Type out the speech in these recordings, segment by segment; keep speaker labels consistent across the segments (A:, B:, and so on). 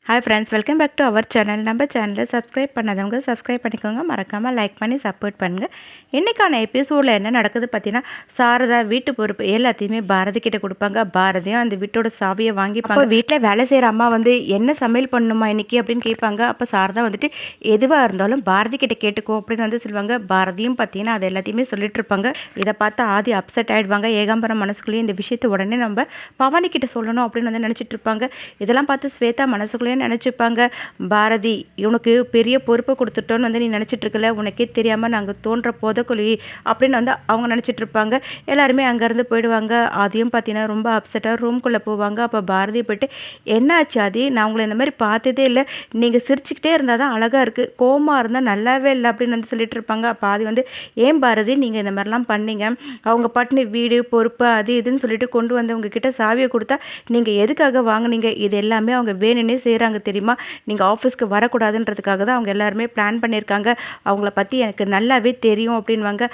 A: Hi friends, welcome back to our channel. நம்ம சேனலில் subscribe பண்ணாதவங்க சப்ஸ்கிரைப் பண்ணிக்கோங்க. மறக்காமல் லைக் பண்ணி சப்போர்ட் பண்ணுங்கள். இன்றைக்கான எபிசோடில் என்ன நடக்குது பார்த்தீங்கன்னா, சாரதா வீட்டு பொறுப்பு எல்லாத்தையுமே பாரதி கிட்ட கொடுப்பாங்க. பாரதியும் அந்த வீட்டோட சாவியை வாங்கிப்பாங்க. வீட்டில் வேலை செய்கிற அம்மா வந்து என்ன சமையல் பண்ணணுமா இன்றைக்கி அப்படின்னு கேட்பாங்க. அப்போ சாரதா வந்துட்டு எதுவாக இருந்தாலும் பாரதி கிட்ட கேட்டுக்கோ அப்படின்னு வந்து சொல்லுவாங்க. பாரதியும் பார்த்தீங்கன்னா அது எல்லாத்தையுமே சொல்லிட்டு இருப்பாங்க. இதை பார்த்து ஆதி அப்செட் ஆகிடுவாங்க. ஏகாம்பரம் மனசுக்குள்ளேயே இந்த விஷயத்தை உடனே நம்ம பவானி கிட்ட சொல்லணும் அப்படின்னு வந்து நினச்சிட்டு இருப்பாங்க. இதெல்லாம் பார்த்து ஸ்வேதா மனசுக்குள்ளேயே நினச்சிப்பாங்க. பாரதி, இவனுக்கு பெரிய பொறுப்பை கொடுத்துட்டோன்னு வந்து நீ நினச்சிட்டு இருக்கல, உனக்கே தெரியாமல் நாங்கள் தோன்ற போதக்குழி அப்படின்னு வந்து அவங்க நினச்சிட்டு இருப்பாங்க. எல்லாருமே அங்கேருந்து போயிடுவாங்க. ஆதியும் பார்த்தீங்கன்னா ரொம்ப அப்செட்டாக ரூம்குள்ளே போவாங்க. அப்போ பாரதி போய்ட்டு, என்ன ஆச்சு ஆதி, நான் உங்களை இந்த மாதிரி பார்த்ததே இல்லை, நீங்கள் சிரிச்சுக்கிட்டே இருந்தால் தான் அழகாக இருக்குது, கோவமாக இருந்தால் நல்லாவே இல்லை அப்படின்னு வந்து சொல்லிட்டு இருப்பாங்க. அப்போ ஆதி வந்து, ஏன் பாரதி நீங்கள் இந்த மாதிரிலாம் பண்ணீங்க, அவங்க பாட்டுன்னு வீடு பொறுப்பு அது இதுன்னு சொல்லிட்டு கொண்டு வந்து உங்ககிட்ட சாவியை கொடுத்தா நீங்கள் எதுக்காக வாங்கினீங்க, இது எல்லாமே அவங்க வேணும்னே செய்கிறாங்க தெரியுமா, நீங்கள் ஆஃபீஸ்க்கு வரக்கூடாதுன்றதுக்காக தான் அவங்க எல்லாருமே பிளான் பண்ணியிருக்காங்க, அவங்கள பற்றி எனக்கு நல்லாவே தெரியும் அப்படின்வாங்க.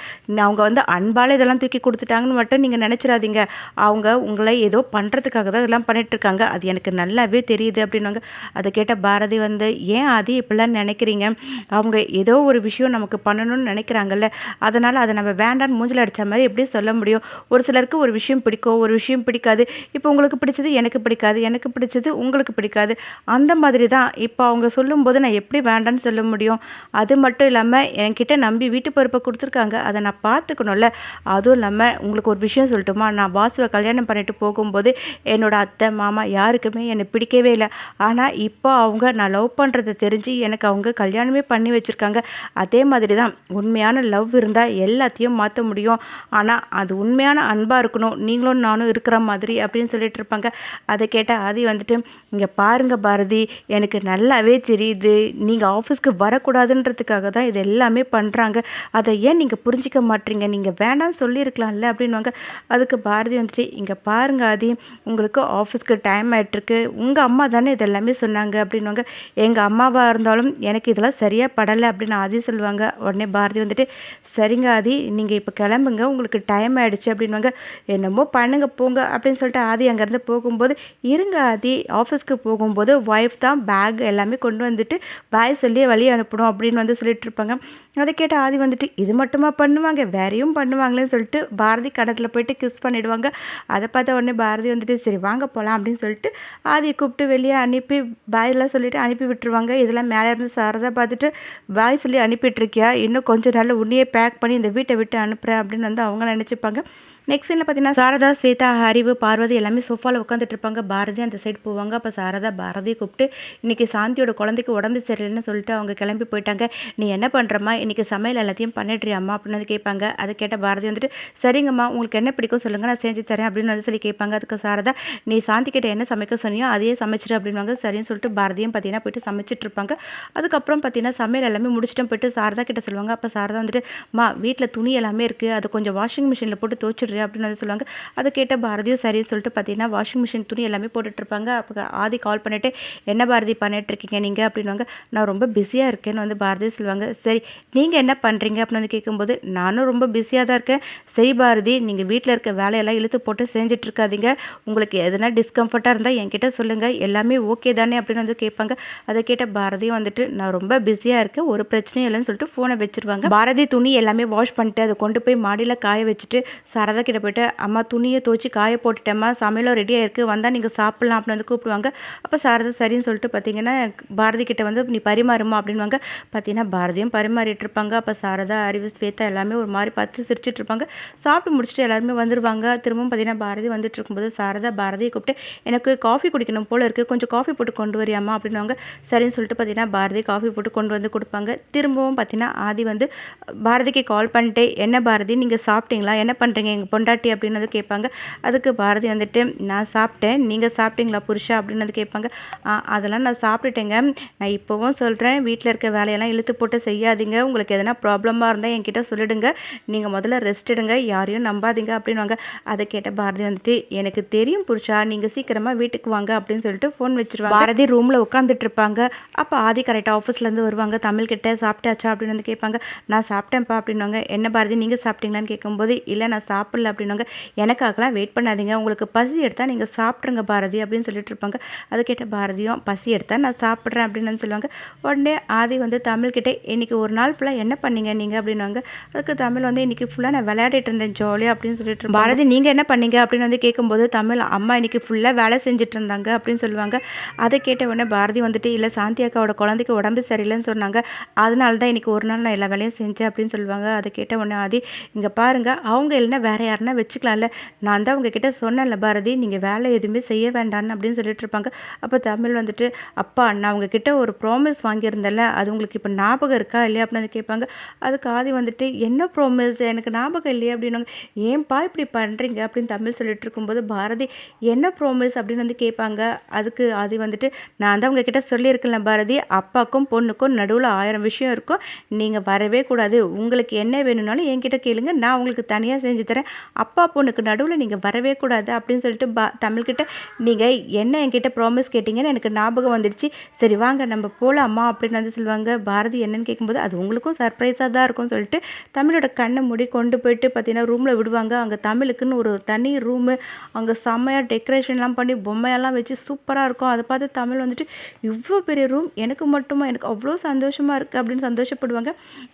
A: அவங்க வந்து அன்பால் இதெல்லாம் தூக்கி கொடுத்துட்டாங்கன்னு மட்டும் நீங்கள் நினச்சிடாதீங்க, அவங்க உங்களை ஏதோ பண்ணுறதுக்காக தான் இதெல்லாம் பண்ணிகிட்ருக்காங்க, அது எனக்கு நல்லாவே தெரியுது அப்படின்வாங்க. அதை கேட்ட பாரதி வந்து, ஏன் ஆதி இப்படிலாம் நினைக்கிறீங்க, அவங்க ஏதோ ஒரு விஷயம் நமக்கு பண்ணணும்னு நினைக்கிறாங்கல்ல, அதனால் அதை நம்ம வேண்டான்னு மூஞ்சில் அடித்த மாதிரி எப்படி சொல்ல முடியும், ஒரு சிலருக்கு ஒரு விஷயம் பிடிக்கும், ஒரு விஷயம் பிடிக்காது, இப்போ உங்களுக்கு பிடிச்சது எனக்கு பிடிக்காது, எனக்கு பிடிச்சது உங்களுக்கு பிடிக்காது, அந்த மாதிரி தான் இப்போ அவங்க சொல்லும்போது நான் எப்படி வேண்டான்னு சொல்ல முடியும், அது மட்டும் இல்லாமல் என்கிட்ட நம்பி வீட்டு பொறுப்பை கொடுத்துருக்காங்க, அதை நான் பார்த்துக்கணும்ல, அதுவும் இல்லாமல் உங்களுக்கு ஒரு விஷயம் சொல்லட்டுமா, நான் வாசுவை கல்யாணம் பண்ணிட்டு போகும்போது என்னோட அத்தை மாமா யாருக்குமே என்னை பிடிக்கவே இல்லை, ஆனால் இப்போ அவங்க நான் லவ் பண்ணுறதை தெரிஞ்சு எனக்கு அவங்க கல்யாணமே பண்ணி வச்சுருக்காங்க, அதே மாதிரி தான் உண்மையான லவ் இருந்தால் எல்லாத்தையும் மாற்ற முடியும், ஆனால் அது உண்மையான அன்பாக இருக்கணும், நீங்களும் நானும் இருக்கிற மாதிரி அப்படின்னு சொல்லிட்டு இருப்பாங்க. அதை கேட்ட ஆதி வந்துட்டு, இங்கே பாருங்க பாரதி, எனக்கு நல்லாவே தெரியுது நீங்கள் ஆஃபீஸ்க்கு வரக்கூடாதுன்றதுக்காக தான் இது எல்லாமே பண்ணுறாங்க, அதை ஏன் நீங்கள் புரிஞ்சிக்க மாட்டீங்க, நீங்கள் வேண்டாம்னு சொல்லியிருக்கலாம்ல அப்படின்வாங்க. அதுக்கு பாரதி வந்துட்டு, இங்கே பாருங்க ஆதி, உங்களுக்கு ஆஃபீஸ்க்கு டைம் ஆகிட்டுருக்கு, உங்கள் அம்மா தானே இது எல்லாமே சொன்னாங்க அப்படின்வாங்க. எங்கள் அம்மாவாக இருந்தாலும் எனக்கு இதெல்லாம் சரியாக படலை அப்படின்னு ஆதி சொல்லுவாங்க. உடனே பாரதி வந்துட்டு, சரிங்க ஆதி, நீங்கள் இப்போ கிளம்புங்க, உங்களுக்கு டைம் ஆகிடுச்சு அப்படின்வாங்க. என்னமோ பண்ணுங்க போங்க அப்படின்னு சொல்லிட்டு ஆதி அங்கேருந்து போகும்போது, இருங்க ஆதி, ஆஃபீஸ்க்கு போகும்போது ஒய்ஃப் தான் பேக் எல்லாமே கொண்டு வந்துட்டு பாய் சொல்லி வழி அனுப்பணும் அப்படின்னு வந்து சொல்லிட்டு இருப்பாங்க. அதை கேட்ட ஆதி வந்துட்டு, இது மட்டுமா பண்ணுவாங்க, வேறையும் பண்ணுவாங்களேன்னு சொல்லிட்டு பாரதி கடத்தில் போயிட்டு கிஸ் பண்ணிவிடுவாங்க. அதை பார்த்த உடனே பாரதி வந்துட்டு, சரி வாங்க போகலாம் அப்படின்னு சொல்லிட்டு ஆதியை கூப்பிட்டு வெளியே அனுப்பி பாயெல்லாம் சொல்லிட்டு அனுப்பி விட்டுருவாங்க. இதெல்லாம் மேலே இருந்து சாரதா பார்த்துட்டு, பாய் சொல்லி அனுப்பிட்டுருக்கியா, இன்னும் கொஞ்சம் நாள் உன்னையே பேக் பண்ணி இந்த வீட்டை விட்டு அனுப்புகிறேன் அப்படின்னு வந்து அவங்க நினச்சிப்பாங்க. நெக்ஸ்ட் சீனில் பார்த்தீங்கன்னா சாரதா, ஸ்வேதா, ஹரிவு, பார்வதி எல்லாமே சோஃபாவில் உட்காந்துட்டு இருப்பாங்க. பாரதி அந்த சைடு போவாங்க. அப்போ சாரதா பாரதியை கூப்பிட்டு, இன்றைக்கி சாந்தியோட குழந்தைக்கு உடம்பு சரியில்லைன்னு சொல்லிட்டு அவங்க கிளம்பி போயிட்டாங்க, நீ என்ன பண்ணுறம்மா, இன்றைக்கி சமையல் எல்லாத்தையும் பண்ணிடுறியாம்மா அப்படின்னு வந்து கேட்பாங்க. அதை கேட்ட பாரதி வந்துட்டு, சரிங்கம்மா உங்களுக்கு என்ன பிடிக்கும் சொல்லுங்கள், நான் செஞ்சு தரேன் அப்படின்னு வந்து சொல்லி கேட்பாங்க. அதுக்கு சாரதா, நீ சாந்தி கிட்ட என்ன சமைக்க சொன்னியோ அதையே சமைச்சிட்டு அப்படின்வாங்க. சரின்னு சொல்லிட்டு பாரதியும் பார்த்தீங்கன்னா போயிட்டு சமைச்சிட்டு இருப்பாங்க. அதுக்கப்புறம் பார்த்தீங்கன்னா சமையல் எல்லாமே முடிச்சுட்டு போயிட்டு சாரதா கிட்ட சொல்லுவாங்க. அப்போ சாரதா வந்துட்டு, மா வீட்டில் துணி எல்லாமே இருக்குது, அது கொஞ்சம் வாஷிங் மிஷினில் போட்டு துவச்சிடுறேன் அப்படின்னு வந்து சொல்லுவாங்க. அதை கேட்ட பாரதியும் சரின்னு சொல்லிட்டு பார்த்தீங்கன்னா வாஷிங் மிஷின் துணி எல்லாமே போட்டுட்ருப்பாங்க. அப்போ ஆதி கால் பண்ணிவிட்டு, என்ன பாரதி பண்ணிட்டுருக்கீங்க நீங்கள் அப்படின்வாங்க. நான் ரொம்ப பிஸியாக இருக்கேன்னு வந்து பாரதி சொல்லுவாங்க. சரி நீங்கள் என்ன பண்ணுறீங்க அப்படின்னு வந்து கேட்கும்போது, நானும் ரொம்ப பிஸியாக தான் இருக்கேன். சரி பாரதி, நீங்கள் வீட்டில் இருக்க வேலையெல்லாம் இழுத்து போட்டு செஞ்சுட்டு இருக்காதீங்க, உங்களுக்கு எதனா டிஸ்கம்ஃபர்ட்டாக இருந்தால் என்கிட்ட சொல்லுங்கள், எல்லாமே ஓகே தானே அப்படின்னு வந்து கேட்பாங்க. அதை கேட்ட பாரதியும் வந்துட்டு, நான் ரொம்ப பிஸியாக இருக்கேன், ஒரு பிரச்சனையும் இல்லைன்னு சொல்லிட்டு ஃபோனை வச்சுருவாங்க. பாரதி துணி எல்லாமே வாஷ் பண்ணிட்டு அதை கொண்டு போய் மாடியில் காய வச்சுட்டு சாரதா கிட்ட போய்ட்டு, அம்மா துணியை துவச்சி காய போட்டுட்டேம்மா, சமையலும் ரெடியாக இருக்குது, வந்தால் நீங்கள் சாப்பிட்லாம் அப்படின்னு வந்து கூப்பிடுவாங்க. அப்போ சாரதா சரின்னு சொல்லிட்டு பார்த்தீங்கன்னா பாரதி கிட்ட வந்து, நீ பரிமாறுமா அப்படின்வாங்க. பார்த்தீங்கன்னா பாரதியும் பரிமாறிட்டு இருப்பாங்க. அப்போ சாரதா, அறிவு, ஸ்வேதா எல்லாமே ஒரு மாதிரி பார்த்து சிரிச்சிட்டு இருப்பாங்க. சாப்பிட்டு முடிச்சுட்டு எல்லாருமே வந்துடுவாங்க. திரும்பவும் பார்த்தீங்கன்னா பாரதி வந்துட்டு இருக்கும்போது சாரதா பாரதியை கூப்பிட்டு, எனக்கு காஃபி குடிக்கணும் போல் இருக்குது, கொஞ்சம் காஃபி போட்டு கொண்டு வரியாமா அப்படின்வாங்க. சரின்னு சொல்லிட்டு பார்த்தீங்கன்னா பாரதி காஃபி போட்டு கொண்டு வந்து கொடுப்பாங்க. திரும்பவும் பார்த்தீங்கன்னா ஆதி வந்து பாரதிக்கு கால் பண்ணிட்டு, என்ன பாரதி நீங்கள் சாப்பிட்டீங்களா, என்ன பண்ணுறீங்க எங்கள் பொண்டாட்டி அப்படின்னு வந்து கேட்பாங்க. அதுக்கு பாரதி வந்துட்டு, நான் சாப்பிட்டேன், நீங்கள் சாப்பிட்டீங்களா புருஷா அப்படின்னு வந்து கேட்பாங்க. அதெல்லாம் நான் சாப்பிட்டுட்டேங்க, நான் இப்போவும் சொல்கிறேன், வீட்டில் இருக்க வேலையெல்லாம் இழுத்து போட்டு செய்யாதீங்க, உங்களுக்கு எதனா ப்ராப்ளமாக இருந்தால் என்கிட்ட சொல்லிடுங்க, நீங்கள் முதல்ல ரெஸ்ட் எடுங்க, யாரையும் நம்பாதீங்க அப்படின்வாங்க. அதை கேட்ட பாரதி வந்துட்டு, எனக்கு தெரியும் புருஷா, நீங்கள் சீக்கிரமாக வீட்டுக்கு வாங்க அப்படின்னு சொல்லிட்டு ஃபோன் வச்சுருவாங்க. பாரதி ரூமில் உட்காந்துட்டு இருப்பாங்க. அப்போ ஆதி கரெக்டாக ஆஃபீஸ்லேருந்து வருவாங்க. தமிழ்கிட்ட சாப்பிட்டாச்சா அப்படின்னு வந்து கேட்பாங்க. நான் சாப்பிட்டேன்ப்பா அப்படின்வாங்க. என்ன பாரதி நீங்கள் சாப்பிட்டீங்களான்னு கேட்கும்போது, இல்லை நான் சாப்பிடல இல்லை அப்படின்னுவாங்க. எனக்காகலாம் வெயிட் பண்ணாதீங்க, உங்களுக்கு பசி எடுத்தால் நீங்கள் சாப்பிட்ருங்க பாரதி அப்படின்னு சொல்லிட்டு இருப்பாங்க. அதை கேட்ட பாரதியும் பசி எடுத்தால் நான் சாப்பிட்றேன் அப்படின்னு சொல்லுவாங்க. உடனே ஆதி வந்து தமிழ்கிட்ட இன்னைக்கு ஒரு நாள் ஃபுல்லாக என்ன பண்ணீங்க நீங்கள் அப்படின்னுவாங்க. அதுக்கு தமிழ் வந்து இன்னைக்கு ஃபுல்லாக நான் விளையாடிட்டு இருந்தேன் ஜாலியாக அப்படின்னு சொல்லிட்டு பாரதி நீங்கள் என்ன பண்ணீங்க அப்படின்னு வந்து கேட்கும்போது தமிழ் அம்மா இன்னைக்கு ஃபுல்லாக வேலை செஞ்சுட்டு இருந்தாங்க அப்படின்னு சொல்லுவாங்க. அதை கேட்ட உடனே பாரதி வந்துட்டு இல்லை சாந்தி அக்காவோட குழந்தைக்கு உடம்பு சரியில்லைன்னு சொன்னாங்க, அதனால தான் இன்னைக்கு ஒரு நாள் நான் எல்லா வேலையும் செஞ்சேன் அப்படின்னு சொல்லுவாங்க. அதை கேட்ட உடனே ஆதி இங்கே பாருங்க அவங்க இல்லைன்னா வேற யாருன்னா வச்சுக்கலாம்ல, நான் தான் உங்ககிட்ட சொன்னேன்ல பாரதி நீங்கள் வேலை எதுவுமே செய்ய வேண்டான்னு அப்படின்னு சொல்லிட்டு இருப்பாங்க. அப்போ தமிழ் வந்துட்டு அப்பா நான் உங்ககிட்ட ஒரு ப்ராமிஸ் வாங்கியிருந்தேன்ல அது உங்களுக்கு இப்போ ஞாபகம் இருக்கா இல்லையா அப்படின்னு கேட்பாங்க. அதுக்கு ஆதி வந்துட்டு என்ன ப்ராமிஸ் எனக்கு ஞாபகம் இல்லையா அப்படின்னாங்க. ஏன்பா இப்படி பண்ணுறீங்க அப்படின்னு தமிழ் சொல்லிட்டு இருக்கும்போது பாரதி என்ன ப்ராமிஸ் அப்படின்னு வந்து கேட்பாங்க. அதுக்கு ஆதி வந்துட்டு நான் தான் உங்ககிட்ட சொல்லியிருக்கேன்ல பாரதி அப்பாக்கும் பொண்ணுக்கும் நடுவில் 1000 விஷயம் இருக்கும், நீங்கள் வரவே கூடாது, உங்களுக்கு என்ன வேணும்னாலும் என்கிட்ட கேளுங்க நான் உங்களுக்கு தனியாக செஞ்சு தரேன், அப்பா பொண்ணுக்கு நடுவில் நீங்கள் வரவே கூடாது அப்படின்னு சொல்லிட்டு தமிழ்கிட்ட நீங்கள் என்ன என்கிட்ட ப்ராமிஸ் கேட்டிங்கன்னு எனக்கு ஞாபகம் வந்துடுச்சு, சரி வாங்க நம்ம போகலாமா அப்படின்னு வந்து சொல்லுவாங்க. பாரதி என்னன்னு கேட்கும்போது அது உங்களுக்கும் சர்ப்ரைஸாக தான் இருக்கும்னு சொல்லிட்டு தமிழோட கண்ணை மூடி கொண்டு போயிட்டு பார்த்தீங்கன்னா ரூமில் விடுவாங்க. அங்கே தமிழுக்குன்னு ஒரு தனி ரூமு, அங்கே செம்மையாக டெக்கரேஷன்லாம் பண்ணி பொம்மையெல்லாம் வச்சு சூப்பராக இருக்கும். அதை பார்த்து தமிழ் வந்துட்டு இவ்வளோ பெரிய ரூம் எனக்கு மட்டுமா, எனக்கு அவ்வளோ சந்தோஷமாக இருக்குது அப்படின்னு சந்தோஷப்படுவாங்க.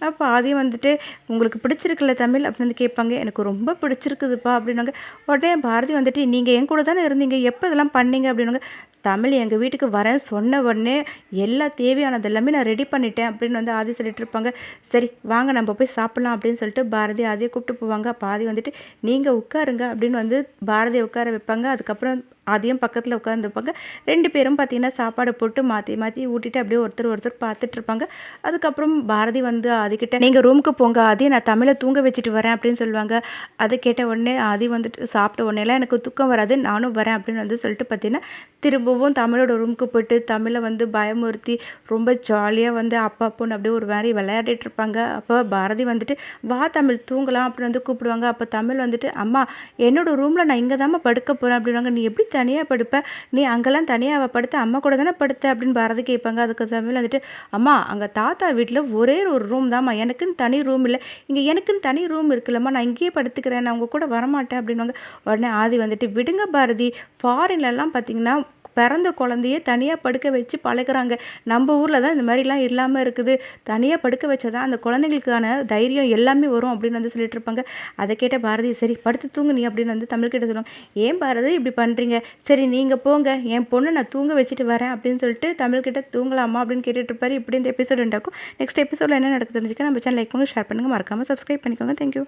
A: அப்போ அதையும் வந்துட்டு உங்களுக்கு பிடிச்சிருக்குல்ல தமிழ் அப்படின்னு வந்து கேட்பாங்க. எனக்கு ரொம்ப பிடிச்சிருக்குதுப்பா அப்படின்னாங்க. உடனே பாரதி வந்துட்டு நீங்கள் என் கூட தானே இருந்தீங்க, எப்போ இதெல்லாம் பண்ணீங்க அப்படின்னாங்க. தமிழ் எங்கள் வீட்டுக்கு வரேன் சொன்ன உடனே எல்லா தேவையானது எல்லாமே நான் ரெடி பண்ணிட்டேன் அப்படின்னு வந்து ஆதி சொல்லிட்டு இருப்பாங்க. சரி வாங்க நம்ம போய் சாப்பிட்லாம் அப்படின்னு சொல்லிட்டு பாரதி ஆதியை கூப்பிட்டு போவாங்க. அப்போ ஆதி வந்துட்டு நீங்கள் உட்காருங்க அப்படின்னு வந்து பாரதியை உட்கார வைப்பாங்க. அதுக்கப்புறம் ஆதியும் பக்கத்தில் உட்காந்துருப்பாங்க. 2 பேரும் பார்த்தீங்கன்னா சாப்பாடு போட்டு மாற்றி மாற்றி ஊட்டிட்டு அப்படியே ஒருத்தர் பார்த்துட்டு இருப்பாங்க. அதுக்கப்புறம் பாரதி வந்து ஆதிக்கிட்ட நீங்கள் ரூமுக்கு போங்க ஆதி நான் தமிழை தூங்க வச்சுட்டு வரேன் அப்படின்னு சொல்லுவாங்க. அதை கேட்ட உடனே ஆதி வந்துட்டு சாப்பிட்ட உடனேலாம் எனக்கு தூக்கம் வராது நானும் வரேன் அப்படின்னு வந்து சொல்லிட்டு பார்த்தீங்கன்னா திரும்பவும் தமிழோட ரூமுக்கு போயிட்டு தமிழை வந்து பயமுறுத்தி ரொம்ப ஜாலியாக வந்து அப்பா பொண்ணு அப்படியே ஒரு மாதிரி விளையாடிட்டு இருப்பாங்க. அப்போ பாரதி வந்துட்டு வா தமிழ் தூங்கலாம் அப்படின்னு வந்து கூப்பிடுவாங்க. அப்போ தமிழ் வந்துட்டு அம்மா என்னோட ரூமில் நான் இங்கே தாம்மா படுக்க போகிறேன் அப்படின்னாங்க. நீ எப்படி தனியாக படுப்ப, நீ அங்கெல்லாம் தனியாக படுத்த அம்மா கூட தானே படுத்த அப்படின்னு பாரதி கேட்பாங்க. அதுக்கு தமிழ் வந்துட்டு அம்மா அங்கே தாத்தா வீட்டில் ஒரே ஒரு ரூம் தாம்மா, எனக்குன்னு தனி ரூம் இல்லை, இங்கே எனக்குன்னு தனி ரூம் இருக்குல்லம்மா, நான் இங்கேயே படுத்துக்கிறேன், நான் உங்க கூட வரமாட்டேன் அப்படின்வாங்க. உடனே ஆதி வந்துட்டு விடுங்க பாரதி, ஃபாரின்லலாம் பார்த்தீங்கன்னா பிறந்த குழந்தையே தனியாக படுக்க வச்சு பழகுறாங்க, நம்ம ஊரில் தான் இந்த மாதிரிலாம் இல்லாமல் இருக்குது, தனியாக படுக்க வச்சதான் அந்த குழந்தைங்களுக்கான தைரியம் எல்லாமே வரும் அப்படின்னு வந்து சொல்லிட்டு இருப்பாங்க. அதை கேட்ட பாரதி சரி படுத்து தூங்கு நீ அப்படின்னு வந்து தமிழ்கிட்ட சொல்லுவாங்க. ஏன் பாரதி இப்படி பண்ணுறீங்க, சரி நீங்கள் போங்க என் பொண்ணு நான் தூங்க வச்சுட்டு வரேன் அப்படின்னு சொல்லிட்டு தமிழ்கிட்ட தூங்கலாமா அப்படின்னு கேட்டுட்டு இருப்பாரு. இப்படி இந்த எபிசோட் உண்டாக்கும். நெக்ஸ்ட் எபிசோடில் என்ன நடக்குது தெரிஞ்சுக்க நம்ம சேனல் லைக் பண்ணுங்க, ஷேர் பண்ணுங்கள், மறக்காமல் சப்ஸ்கிரைப் பண்ணிக்கோங்க. தேங்க்யூ.